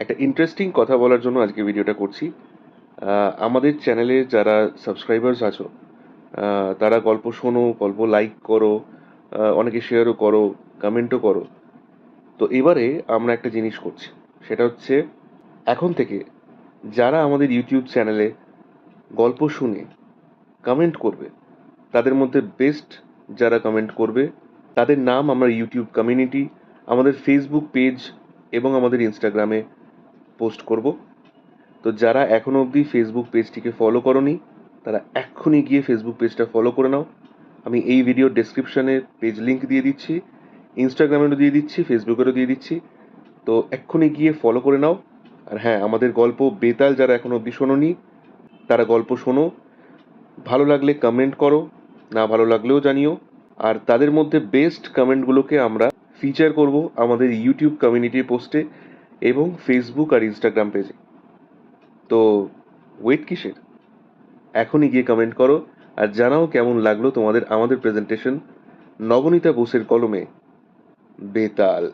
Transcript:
একটা ইন্টারেস্টিং কথা বলার জন্য আজকে ভিডিওটা করছি। আমাদের চ্যানেলে যারা সাবস্ক্রাইবার্স আছো, তারা গল্প শোনো, গল্প লাইক করো, অনেকে শেয়ারও করো, কমেন্টও করো। তো এবারে আমরা একটা জিনিস করছি, সেটা হচ্ছে এখন থেকে যারা আমাদের ইউটিউব চ্যানেলে গল্প শুনে কমেন্ট করবে, তাদের মধ্যে বেস্ট যারা কমেন্ট করবে তাদের নাম আমরা ইউটিউব কমিউনিটি, আমাদের ফেসবুক পেজ এবং আমাদের ইনস্টাগ্রামে পোস্ট করব। তো যারা এখনো অবধি ফেসবুক পেজটিকে ফলো করনি, তারা এক্ষুনি গিয়ে ফেসবুক পেজটা ফলো করে নাও। আমি এই ভিডিওর ডেসক্রিপশনে পেজ লিঙ্ক দিয়ে দিচ্ছি, ইনস্টাগ্রামেরও দিয়ে দিচ্ছি, ফেসবুকেরও দিয়ে দিচ্ছি। তো এক্ষুনি গিয়ে ফলো করে নাও। আর হ্যাঁ, আমাদের গল্প বেতাল যারা এখনো অবধি শোনোনি, তারা গল্প শোনো। ভালো লাগলে কমেন্ট করো, না ভালো লাগলেও জানিও। আর তাদের মধ্যে বেস্ট কমেন্টগুলোকে আমরা ফিচার করব আমাদের ইউটিউব কমিউনিটির পোস্টে এবং ফেসবুক আর ইনস্টাগ্রাম পেজে। তো ওয়েট কিসের? এখনই গিয়ে কমেন্ট করো আর জানাও কেমন লাগলো তোমাদের আমাদের প্রেজেন্টেশন নবনীতা বোসের কলমে বেতাল।